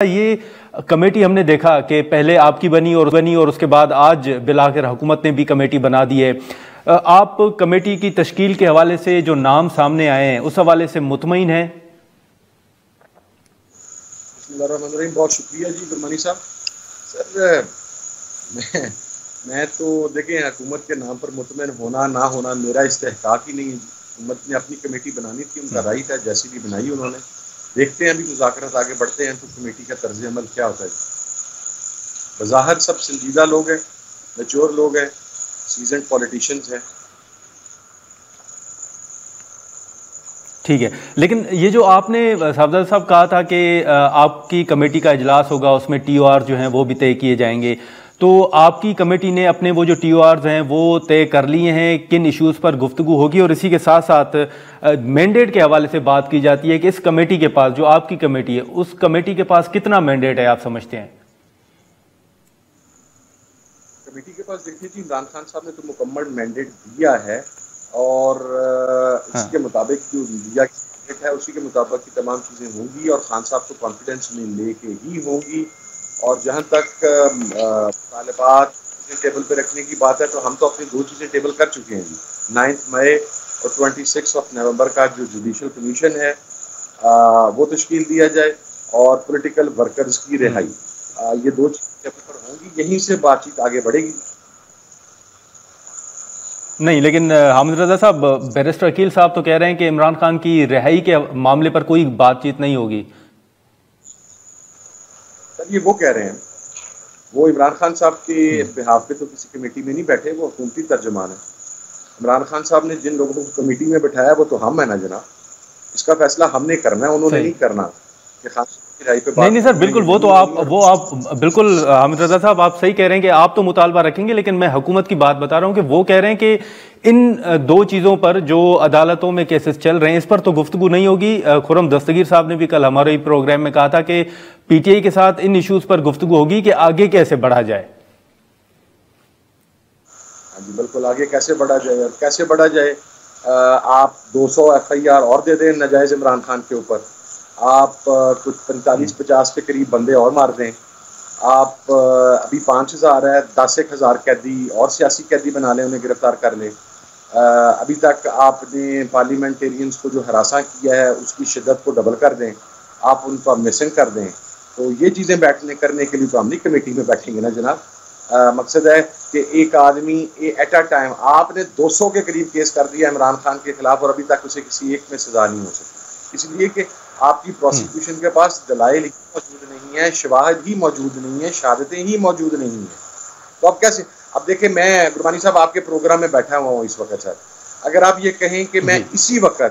ये कमेटी हमने देखा कि पहले आपकी बनी और उसके बाद आज बिल आखिर हुकूमत ने भी कमेटी बना दी है। आप कमेटी की तश्कील के हवाले से जो नाम सामने आए हैं उस हवाले से मुतमईन हैं? बहुत शुक्रिया जी गुरमानी साहब। सर मैं तो देखें, हुकूमत के नाम पर मुतमईन होना ना होना मेरा इस्तेहकाक ही नहीं है। हुकूमत ने अपनी कमेटी बनानी थी, उनका राइट है, जैसी भी बनाई उन्होंने। देखते हैं अभी मुज़ाकरात आगे बढ़ते हैं तो कमेटी का तर्ज अमल क्या होता है। बज़ाहिर सब संजीदा लोग हैं, मैच्योर लोग हैं, सीजन्ड पॉलिटिशियंस हैं। ठीक है, लेकिन ये जो आपने साहबजादा साहब कहा था कि आपकी कमेटी का इजलास होगा, उसमें TOR जो हैं वो भी तय किए जाएंगे, तो आपकी कमेटी ने अपने वो जो TORs हैं वो तय कर लिए हैं, किन इश्यूज़ पर गुफ्तगू होगी? और इसी के साथ साथ मैंडेट के हवाले से बात की जाती है कि इस कमेटी के पास, जो आपकी कमेटी है, उस कमेटी के पास कितना मैंडेट है आप समझते हैं? कमेटी के पास देखिए जी, इमरान खान साहब ने तो मुकम्मल मैंडेट दिया है और उसी के मुताबिक जो मीडिया की मैंडेट है उसी के मुताबिक की तमाम चीज़ें होंगी और खान साहब को कॉन्फिडेंस में लेके ही होंगी। और जहाँ तक तालिबात टेबल पे रखने की बात है तो हम तो अपनी दो चीज़ें टेबल कर चुके हैं जी। 9 मई और 26 नवंबर का जो जुडिशल कमीशन है वो तश्कील दिया जाए और पॉलिटिकल वर्कर्स की रिहाई, ये दो चीज़ें टेबल पर होंगी, यहीं से बातचीत आगे बढ़ेगी। नहीं, लेकिन हामिद रज़ा साहब, बैरिस्टर अकील साहब तो कह रहे हैं कि इमरान खान की रिहाई के मामले पर कोई बातचीत नहीं होगी। सर ये वो कह रहे हैं, वो इमरान खान साहब के बिहाफ पे तो किसी कमेटी में नहीं बैठे, वो हुकूमती तर्जुमान है। इमरान खान साहब ने जिन लोगों को कमेटी में बैठाया वो तो हम है ना जनाब, इसका फैसला हमने करना है, उन्होंने नहीं करना कि खान की राय पे बात। नहीं सर, बिल्कुल वो आप बिल्कुल हामिद रज़ा साहब आप सही कह रहे हैं कि आप तो मुतालबा रखेंगे, लेकिन मैं हुकूमत की बात बता रहा हूं कि वो कह रहे हैं कि इन दो चीज़ों पर जो अदालतों में केसेस चल रहे हैं इस पर तो गुफ्तगू नहीं होगी। खुर्रम दस्तगीर साहब ने भी कल हमारे प्रोग्राम में कहा था कि PTI के साथ इन इश्यूज पर गुफ्तगू होगी कि आगे कैसे बढ़ा जाए। हाँ जी बिल्कुल, आगे कैसे बढ़ा जाए और कैसे बढ़ा जाए। आप 200 FIR और दे दें नाजायज़ इमरान खान के ऊपर, आप कुछ 45-50 के करीब बंदे और मार दें, आप अभी 5000 है, 10,000 कैदी और सियासी कैदी बना लें, उन्हें गिरफ्तार कर लें। अभी तक आपने पार्लियामेंटेरियंस को जो हरासा किया है उसकी शिद्दत को डबल कर दें, आप उनको मिसिंग कर दें। तो ये चीज़ें बैठने करने के लिए तो हम नहीं कमेटी में बैठेंगे ना जनाब। मकसद है कि एक आदमी एट अ टाइम, आपने 200 के करीब केस कर दिया इमरान खान के खिलाफ और अभी तक उसे किसी एक में सजा नहीं हो सकती, इसलिए कि आपकी प्रोसिक्यूशन के पास दलाइल ही मौजूद नहीं है, शवाहिद ही मौजूद नहीं है, शहादतें ही मौजूद नहीं है। तो अब कैसे, अब देखिए मैं गुरबानी साहब आपके प्रोग्राम में बैठा हुआ हूँ इस वक्त सर, अगर आप ये कहें कि मैं इसी वक्त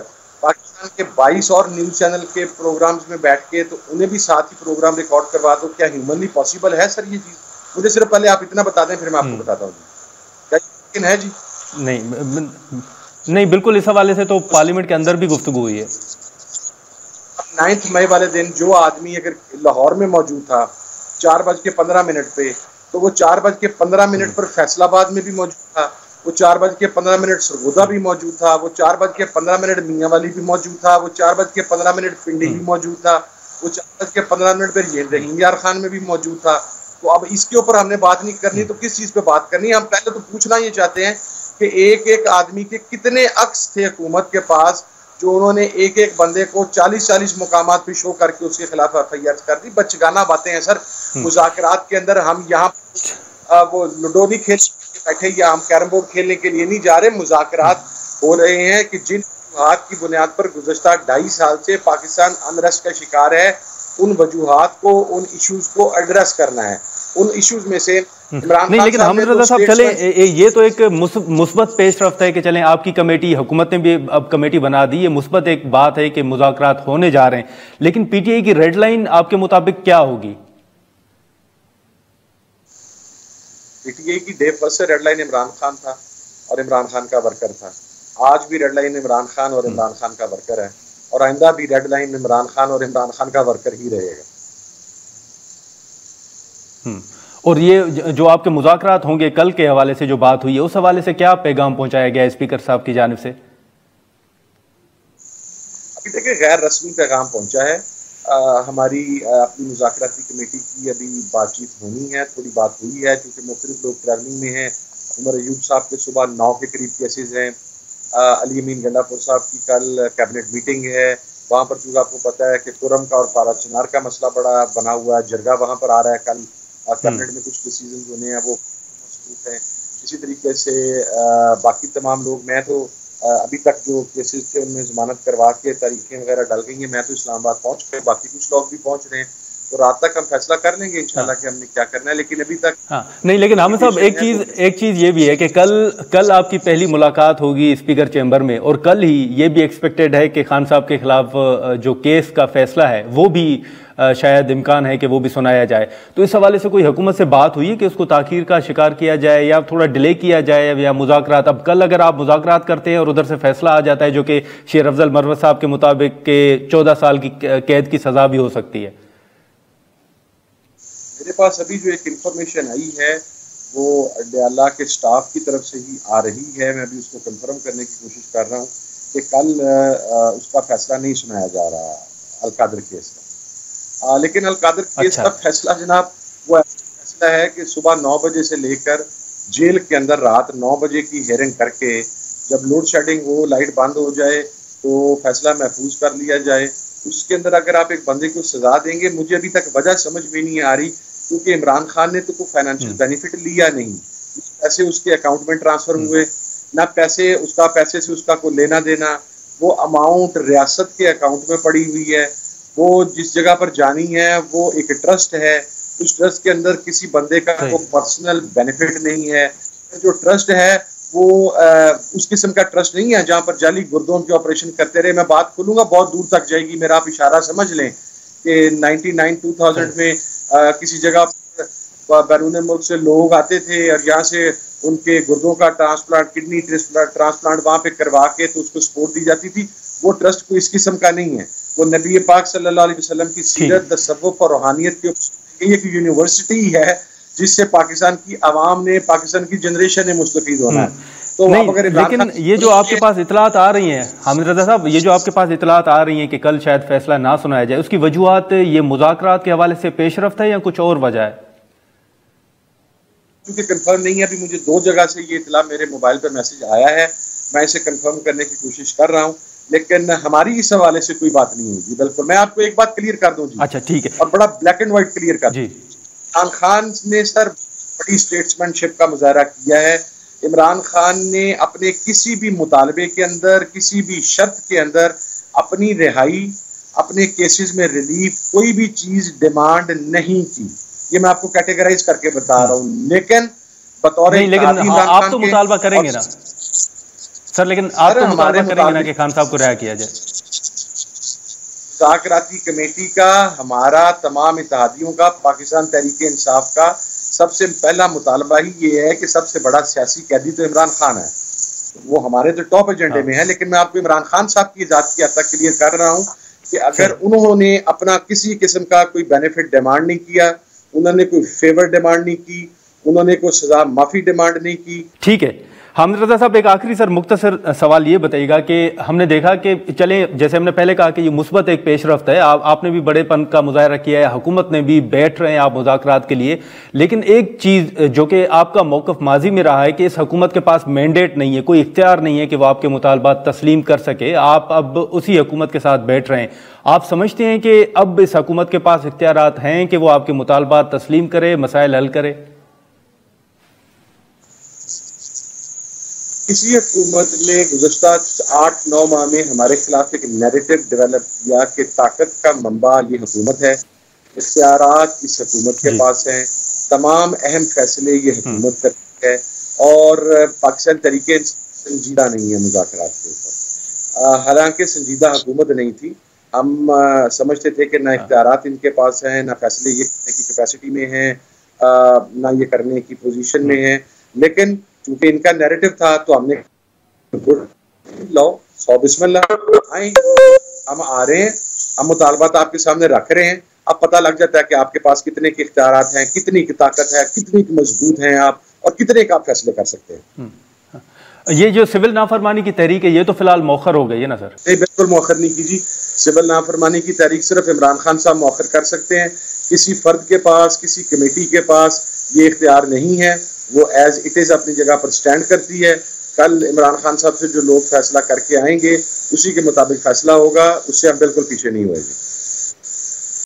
पाकिस्तान के 22 और न्यूज़ चैनल के प्रोग्राम्स में बैठ के तो उन्हें भी साथ ही प्रोग्राम रिकॉर्ड करवा दो, क्या ह्यूमनली पॉसिबल है सर ये चीज़? मुझे सिर्फ पहले आप इतना बता दें फिर मैं आपको बताता हूँ क्या यकीन है जी? नहीं बिल्कुल, इस हवाले से तो पार्लियामेंट के अंदर भी गुफ्तगू हुई है। 9 मई वाले दिन जो आदमी अगर लाहौर में मौजूद था 4:15 पे, तो वो 4:15 पर फैसलाबाद में भी मौजूद था, वो 4:15 सरगोदा भी मौजूद था, वो 4:15 मियांवाली भी मौजूद था, वो 4:15 पिंडी भी मौजूद था, वो 4:15 पर रहीम यार खान में भी मौजूद था। तो अब इसके ऊपर हमने बात नहीं करनी तो किस चीज़ पे बात करनी है? हम पहले तो पूछना ये चाहते हैं कि एक एक आदमी के कितने अक्स थे हुकूमत के पास जो उन्होंने एक एक बंदे को 40-40 मुकामात पे शो करके उसके खिलाफ FIR कर दी। बचगाना बातें हैं सर। मुज़ाकरात के अंदर हम यहाँ वो लूडो नहीं खेल बैठे या हम कैरम बोर्ड खेलने के लिए नहीं जा रहे। मुज़ाकरात हो रहे हैं कि जिन वजूहात की बुनियाद पर गुज़श्ता 2.5 साल से पाकिस्तान अनरेस्ट का शिकार है, उन वजूहात को, उन इश्यूज को एड्रेस करना है। उन इश्यूज में से नहीं, लेकिन हामिद रज़ा साहब चले, ये तो एक मुस्बत पेश रफ्त है कि चलें आपकी कमेटी, हुकूमत ने भी अब कमेटी बना दी, ये मुस्बत एक बात है कि मुज़ाकरात होने जा रहे हैं, लेकिन PTI की रेड लाइन आपके मुताबिक क्या होगी? PTI की डे फर्स्ट से रेड लाइन इमरान खान था और इमरान खान का वर्कर था। आज भी रेड लाइन इमरान खान और इमरान खान का वर्कर है और आइंदा भी रेड लाइन इमरान खान और इमरान खान का वर्कर ही रहेगा। और ये जो आपके मुज़ाकरात होंगे कल के हवाले से जो बात हुई है उस हवाले से क्या पैगाम पहुंचाया गया स्पीकर साहब की जानिब से? अभी देखिए गैर रस्मी पैगाम पहुंचा है हमारी अपनी मुज़ाकराती कमेटी की अभी बातचीत होनी है, थोड़ी बात हुई है क्योंकि मुख्तलिफ लोग ट्रैवलिंग में हैं। उमर अयूब साहब के सुबह 9 के करीब केसेज हैं। अली अमीन गंडापुर साहब की कल कैबिनेट मीटिंग है, वहाँ पर चूँकि आपको पता है कि कुरम का और पारा चिनार का मसला बड़ा बना हुआ है, जरगा वहाँ पर आ रहा है। कल कैबिनेट में कुछ डिसीजन होने हैं, वो मसरूफ हैं। इसी तरीके से बाकी तमाम लोग, मैं तो अभी तक जो केसेस थे उनमें जमानत करवा के तारीखें वगैरह डल गई हैं। मैं तो इस्लामाबाद पहुंच गए, बाकी कुछ लोग भी पहुंच रहे हैं, तो रात तक हम फैसला कर लेंगे इंशाल्लाह कि हमने क्या करना है। लेकिन अभी तक नहीं, लेकिन हामिद साहब एक चीज ये भी है कि कल आपकी पहली मुलाकात होगी स्पीकर चैम्बर में, और कल ही ये भी एक्सपेक्टेड है कि खान साहब के खिलाफ जो केस का फैसला है वो भी शायद इम्कान है कि वो भी सुनाया जाए। तो इस हवाले से कोई हुकूमत से बात हुई है कि उसको ताखीर का शिकार किया जाए या थोड़ा डिले किया जाए या मुज़ाकरात? अब कल अगर आप मुज़ाकरात करते हैं और उधर से फैसला आ जाता है जो कि शेर अफजल मरवत साहब के मुताबिक के 14 साल की कैद की सज़ा भी हो सकती है। मेरे पास अभी जो एक इंफॉर्मेशन आई है वो अल्लाह के स्टाफ की तरफ से ही आ रही है। मैं अभी उसको कंफर्म करने की कोशिश कर रहा हूँ कि कल उसका फैसला नहीं सुनाया जा रहा अलकादर केस का। लेकिन अलकादर केस का फैसला जनाब वो फैसला है कि सुबह 9 बजे से लेकर जेल के अंदर रात 9 बजे की हेयरिंग करके जब लोड शेडिंग हो, लाइट बंद हो जाए तो फैसला महफूज कर लिया जाए। उसके अंदर अगर आप एक बंदे को सजा देंगे, मुझे अभी तक वजह समझ में नहीं आ रही, क्योंकि इमरान खान ने तो कोई फाइनेंशियल बेनिफिट लिया नहीं, पैसे उसके अकाउंट में ट्रांसफर हुए ना, पैसे से उसका कोई लेना देना। वो अमाउंट रियासत के अकाउंट में पड़ी हुई है। वो जिस जगह पर जानी है वो एक ट्रस्ट है, उस ट्रस्ट के अंदर किसी बंदे का वो पर्सनल बेनिफिट नहीं है। जो ट्रस्ट है वो उस किस्म का ट्रस्ट नहीं है जहां पर जाली गुर्दों के ऑपरेशन करते रहे। मैं बात खोलूंगा बहुत दूर तक जाएगी, मेरा आप इशारा समझ लें कि 99-2000 में किसी जगह बैरून मुल्क से लोग आते थे और यहाँ से उनके गुर्दों का ट्रांसप्लांट, किडनी ट्रांसप्लांट वहाँ पे करवा के तो उसको सपोर्ट दी जाती थी। वो ट्रस्ट कोई इस किस्म का नहीं है। वो नबी पाक सल्लल्लाहु अलैहि वसल्लम की सीरत, तसव्वुफ और रूहानियत की एक यूनिवर्सिटी है जिससे पाकिस्तान की आवाम ने, पाकिस्तान की जनरेशन ने मुस्तफीद होना है। तो नहीं, लेकिन ये जो आपके पास इतलात आ रही हैं हामिद रजा साहब, ये जो आपके पास इतलात आ रही हैं कि कल शायद फैसला ना सुनाया जाए, उसकी वजूहात ये मुज़ाकरात के हवाले से पेशरफ्त है या कुछ और वजह है? क्योंकि कंफर्म नहीं है, अभी मुझे 2 जगह से ये इतला मेरे मोबाइल पर मैसेज आया है, मैं इसे कंफर्म करने की कोशिश कर रहा हूँ, लेकिन हमारी इस हवाले से कोई बात नहीं होगी। बिल्कुल, मैं आपको एक बात क्लियर कर दूं जी। अच्छा, ठीक है, और बड़ा ब्लैक एंड व्हाइट क्लियर कर जी। इमरान खान ने सर बड़ी स्टेट्समैनशिप का मुजाहरा किया है। इमरान खान ने अपने किसी भी मुतालबे के अंदर, किसी भी शर्त के अंदर अपनी रिहाई, अपने केसेस में रिलीफ, कोई भी चीज डिमांड नहीं की। ये मैं आपको कैटेगराइज करके बता रहा हूँ। लेकिन बतौर आप तो मुतालबा करेंगे ना सर, लेकिन आप तो मुतालबा करेंगे ना कि खान साहब को रिहा किया जाए? मुज़ाकराती कमेटी का, हमारा तमाम इत्तेहादियों का, पाकिस्तान तहरीक इंसाफ का सबसे पहला मुतालबा ही ये है कि सबसे बड़ा सियासी कैदी तो इमरान खान है। वो हमारे तो टॉप एजेंडे में है, लेकिन मैं आपको इमरान खान साहब की जात की हद तक क्लियर कर रहा हूँ कि अगर उन्होंने अपना किसी किस्म का कोई बेनिफिट डिमांड नहीं किया, उन्होंने कोई फेवर डिमांड नहीं की, उन्होंने कोई सजा माफी डिमांड नहीं की। ठीक है हामिद रजा साहब, एक आखिरी सर मुख्तसर सवाल ये बताइएगा कि हमने देखा कि चले, जैसे हमने पहले कहा कि ये मुस्बत एक पेशरफ्त है, आपने भी बड़ेपन का मुजाहरा किया है, हुकूमत ने भी बैठ रहे हैं आप मुज़ाकरात के लिए, लेकिन एक चीज़ जो कि आपका मौक़िफ़ माजी में रहा है कि इस हुकूमत के पास मैंडेट नहीं है, कोई इख्तियार नहीं है कि वो आपके मुतालबात तस्लीम कर सके। आप अब उसी हुकूमत के साथ बैठ रहे हैं। आप समझते हैं कि अब इस हुकूमत के पास इख्तियारात हैं कि वो आपके मुतालबात तस्लीम करे, मसाइल हल करे? किसी हुकूमत ने गुज़श्ता 8-9 माह में हमारे खिलाफ एक नैरेटिव डेवलप किया कि ताकत का मंबा ये हुकूमत है, इख्तियारात इस हुकूमत के पास हैं, तमाम अहम फैसले ये हुकूमत करती है, और पाकिस्तान तरीके संजीदा नहीं है मुज़ाकरात के ऊपर। हालांकि संजीदा हुकूमत नहीं थी, हम समझते थे कि ना इख्तियारात इनके पास हैं, ना फैसले ये करने की कैपेसिटी में हैं, ना ये करने की पोजीशन में है। लेकिन चूंकि इनका नैरेटिव था तो हमने लो 100 बिस्मिल्लाह आए, हम आ रहे हैं, हम मुतालबात आपके सामने रख रहे हैं। अब पता लग जाता है कि आपके पास कितने के इख्तियारात हैं, कितनी की ताकत है, कितनी की मजबूत हैं आप, और कितने का आप फैसले कर सकते हैं। ये जो सिविल नाफरमानी की तहरीक है ये तो फिलहाल मौखर हो गई है ना सर? नहीं, बिल्कुल मौखर नहीं की जी। सिविल नाफरमानी की तहरीक सिर्फ इमरान खान साहब मौखर कर सकते हैं। किसी फर्द के पास, किसी कमेटी के पास ये इख्तियार नहीं है। वो एज इट इज़ अपनी जगह पर स्टैंड करती है। कल इमरान खान साहब से जो लोग फैसला करके आएंगे उसी के मुताबिक फैसला होगा, उससे हम बिल्कुल पीछे नहीं हुए।